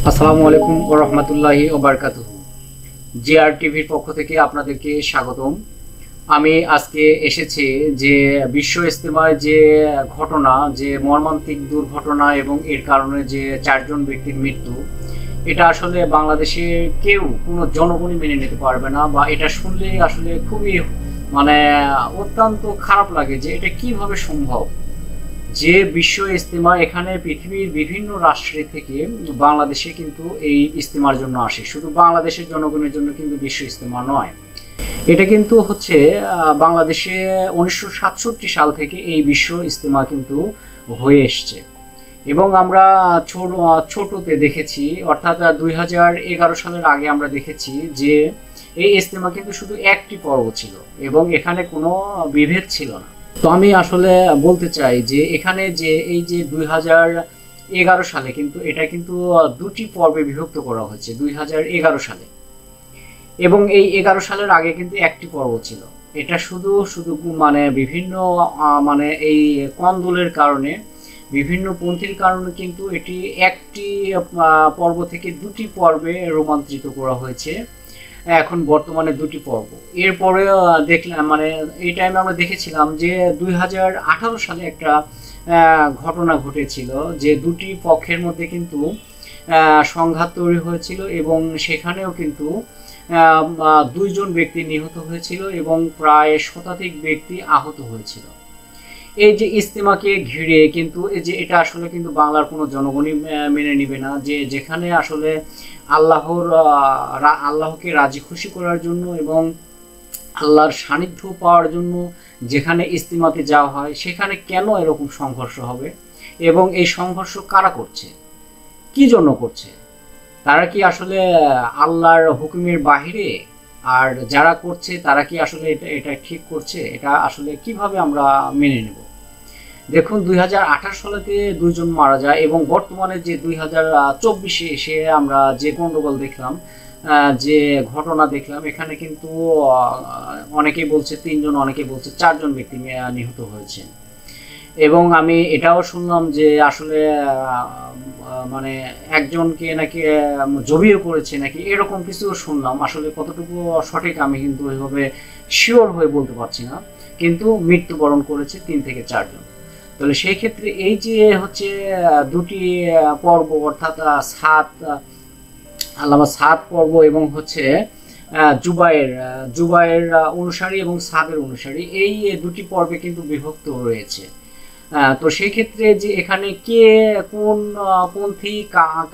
আসসালামু আলাইকুম ওয়া রাহমাতুল্লাহি ওয়া বারাকাতুহু। জিআর টিভির পক্ষ থেকে আপনাদেরকে স্বাগতম। আমি আজকে এসেছি যে বিশ্ব ইজতেমায় যে ঘটনা, যে মর্মান্তিক দুর্ঘটনা এবং এর কারণে যে 4 জন ব্যক্তির মৃত্যু, এটা আসলে বাংলাদেশে কেউ কোনো জনগণই মেনে নিতে পারবে না, বা এটা শুনলেই আসলে খুবই মানে অত্যন্ত খারাপ লাগে যে এটা কিভাবে সম্ভব। যে বিশ্ব ইজতেমা, এখানে পৃথিবীর বিভিন্ন রাষ্ট্র থেকে বাংলাদেশে কিন্তু এই ইজতেমার জন্য আসে, শুধু বাংলাদেশের জনগণের জন্য কিন্তু বিশ্ব ইজতেমা নয়। এটা কিন্তু হচ্ছে বাংলাদেশে 1967 সাল থেকে এই বিশ্ব ইজতেমা কিন্তু হয়ে এসছে। এবং আমরা ছোটতে দেখেছি, অর্থাৎ 2011 সালের আগে আমরা দেখেছি যে এই ইজতেমা কিন্তু শুধু একটি পর্ব ছিল এবং এখানে কোনো বিভেদ ছিল না। তো আমি আসলে বলতে চাই যে এখানে যে এই যে 2011 সালে কিন্তু এটা কিন্তু দুটি পর্বে বিভক্ত করা হয়েছে 2011 সালে, এবং এই 11 সালের আগে কিন্তু একটি পর্ব ছিল। এটা শুধু শুধু মানে বিভিন্ন মানে এই কোন্দলের কারণে, বিভিন্ন পন্থীর কারণে কিন্তু এটি একটি পর্ব থেকে দুটি পর্বে রূপান্তরিত করা হয়েছে। এখন বর্তমানে দুটি পর্ব। এরপরে দেখলাম মানে এই টাইমে আমরা দেখেছিলাম যে 2018 সালে একটা ঘটনা ঘটেছিল যে দুটি পক্ষের মধ্যে কিন্তু সংঘাত তৈরি হয়েছিল এবং সেখানেও কিন্তু 2 জন ব্যক্তি নিহত হয়েছিল এবং প্রায় শতাধিক ব্যক্তি আহত হয়েছিল। এই যে ইজতেমাকে ঘিরে কিন্তু এই যে এটা আসলে কিন্তু বাংলার কোনো জনগণই মেনে নিবে না, যে যেখানে আসলে আল্লাহকে রাজি খুশি করার জন্য এবং আল্লাহর সান্নিধ্য পাওয়ার জন্য যেখানে ইজতেমাতে যাওয়া হয়, সেখানে কেন এরকম সংঘর্ষ হবে এবং এই সংঘর্ষ কারা করছে, কি জন্য করছে? তারা কি আসলে আল্লাহর হুকুমের বাহিরে? আর যারা করছে তারা কি আসলে এটা ঠিক করছে? এটা আসলে কিভাবে আমরা মেনে নেব? দেখুন, 2018 সালেতে 2 জন মারা যায় এবং বর্তমানে যে 2024-এ এসে আমরা যে গন্ডগোল দেখলাম, যে ঘটনা দেখলাম, এখানে কিন্তু অনেকেই বলছে 3 জন, অনেকেই বলছে 4 জন ব্যক্তি নিহত হয়েছে। এবং আমি এটাও শুনলাম যে আসলে মানে একজনকে নাকি জবিও করেছে নাকি, এরকম কিছু শুনলাম। আসলে কতটুকু সঠিক আমি কিন্তু ওইভাবে শিওর হয়ে বলতে পারছি না, কিন্তু মৃত্যুবরণ করেছে 3 থেকে 4 জন। তাহলে সেই ক্ষেত্রে এই যে হচ্ছে দুটি পর্ব, অর্থাৎ আল্লামা সাদ পর্ব এবং হচ্ছে জুবায়ের অনুসারী এবং সাদের অনুসারী, এই দুটি পর্বে কিন্তু বিভক্ত রয়েছে। তো সেই ক্ষেত্রে যে এখানে কে কোন পন্থী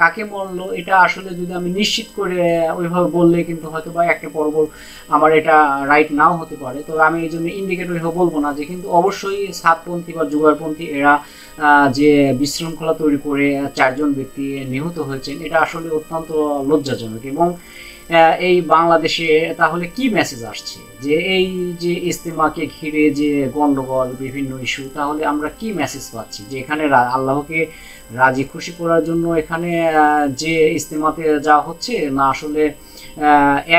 কাকে মরল, এটা আসলে যদি আমি নিশ্চিত করে ওইভাবে বললে কিন্তু হয়তো বা একটা পর্ব আমার এটা রাইট নাও হতে পারে। তবে আমি এই জন্য ইন্ডিকেট ওইভাবে বলবো না, যে কিন্তু অবশ্যই সাতপন্থী বা জুবাইরপন্থী এরা যে বিশৃঙ্খলা তৈরি করে 4 জন ব্যক্তি নিহত হয়েছেন, এটা আসলে অত্যন্ত লজ্জাজনক। এবং এই বাংলাদেশে তাহলে কি মেসেজ আসছে যে এই যে ইজতেমাকে ঘিরে যে গন্ডগোল, বিভিন্ন ইস্যু, তাহলে আমরা কি মেসেজ পাচ্ছি? যে এখানে আল্লাহকে রাজি খুশি করার জন্য এখানে যে ইজতেমাতে যাওয়া হচ্ছে, না আসলে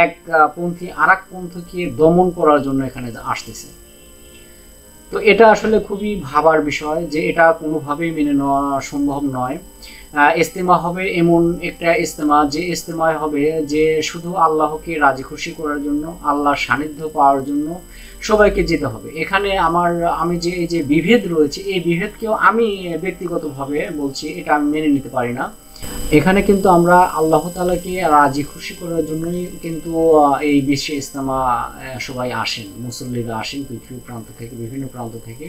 এক পন্থী আর এক পন্থীকে দমন করার জন্য এখানে আসতেছে? তো এটা আসলে খুবই ভাবার বিষয়, যে এটা কোনোভাবেই মেনে নেওয়া সম্ভব নয়। ইজতেমা হবে এমন একটা ইজতেমা, যে ইজতেমায় হবে যে শুধু আল্লাহকে রাজি খুশি করার জন্য, আল্লাহর সান্নিধ্য পাওয়ার জন্য সবাইকে যেতে হবে। এখানে আমি যে এই যে বিভেদ রয়েছে, এই বিভেদকেও আমি ব্যক্তিগতভাবে বলছি এটা আমি মেনে নিতে পারি না। এখানে কিন্তু আমরা আল্লাহ তাআলাকে রাজি খুশি করার জন্যই কিন্তু এই বিশ্বে ইজতেমা সবাই আসেন, মুসল্লিরা আসেন পৃথিবীর প্রান্ত থেকে, বিভিন্ন প্রান্ত থেকে।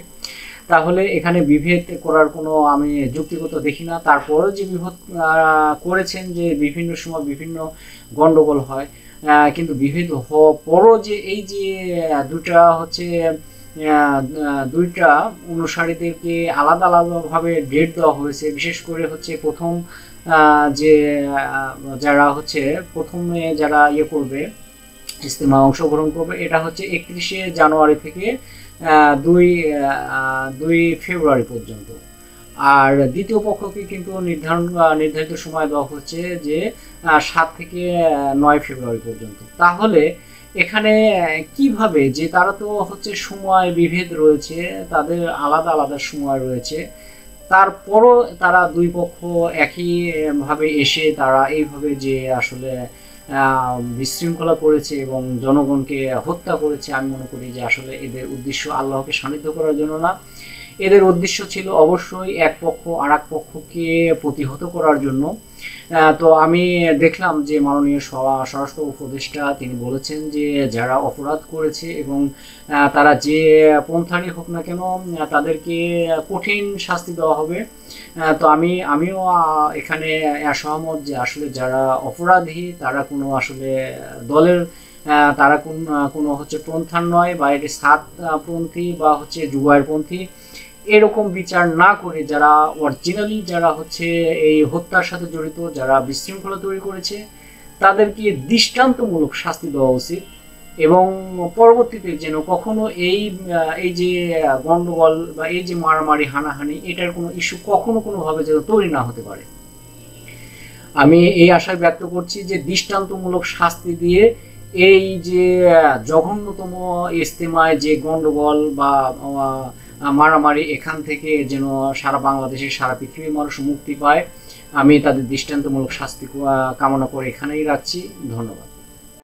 তাহলে এখানে বিভেদ করার কোনো আমি যুক্তিগত দেখি না। তারপরেও যে বিভেদ করেছেন, যে বিভিন্ন সময় বিভিন্ন গন্ডগোল হয়, কিন্তু বিভেদ হওয়ার পরও যে এই যে দুইটা অনুসারীদেরকে আলাদা আলাদাভাবে ডেট দেওয়া হয়েছে। বিশেষ করে হচ্ছে প্রথম যে যারা হচ্ছে প্রথমে যারা করবে, ইজতেমা অংশগ্রহণ করবে, এটা হচ্ছে 31শে জানুয়ারি থেকে 2 ফেব্রুয়ারি পর্যন্ত। আর দ্বিতীয় পক্ষকে কিন্তু নির্ধারিত সময় দেওয়া হচ্ছে যে 7 থেকে 9 ফেব্রুয়ারি পর্যন্ত। তাহলে এখানে কিভাবে, যে তারা তো হচ্ছে সময় বিভেদ রয়েছে, তাদের আলাদা আলাদা সময় রয়েছে, তারপরও তারা দুই পক্ষ একই ভাবে এসে তারা এইভাবে যে আসলে বিশৃঙ্খলা করেছে এবং জনগণকে হত্যা করেছে, আমি মনে করি যে আসলে এদের উদ্দেশ্য আল্লাহকে সান্নিধ্য করার জন্য না, এদের উদ্দেশ্য ছিল অবশ্যই এক পক্ষ আর এক পক্ষকে প্রতিহত করার জন্য। তো আমি দেখলাম যে মাননীয় স্বরাষ্ট্র উপদেষ্টা তিনি বলেছেন যে যারা অপরাধ করেছে এবং তারা যে পন্থারই হোক না কেন তাদেরকে কঠিন শাস্তি দেওয়া হবে। তো আমিও এখানে সহমত যে আসলে যারা অপরাধী তারা কোনো আসলে দলের তারা কোনো হচ্ছে পন্থার নয়, বা এটি সাতপন্থী বা হচ্ছে জুবায়েরপন্থী এরকম বিচার না করে যারা অরিজিনালি যারা হচ্ছে এই হত্যার সাথে জড়িত, যারা বিশৃঙ্খলা তৈরি করেছে তাদেরকে দৃষ্টান্তমূলক শাস্তি দেওয়া উচিত, এবং পরবর্তীতে যেন কখনো এই যে গন্ডগোল বা এই যে মারামারি হানাহানি এটার কোনো ইস্যু কখনো কোনোভাবে যেন তৈরি না হতে পারে। আমি এই আশা ব্যক্ত করছি যে দৃষ্টান্তমূলক শাস্তি দিয়ে এই যে জঘন্যতম ইজতেমায় যে গন্ডগোল বা মারামারি এখান থেকে যেন সারা বাংলাদেশের সারা পৃথিবীর মানুষ মুক্তি পায়, আমি তাদের দৃষ্টান্তমূলক শাস্তি কামনা করে এখানেই রাখছি। ধন্যবাদ।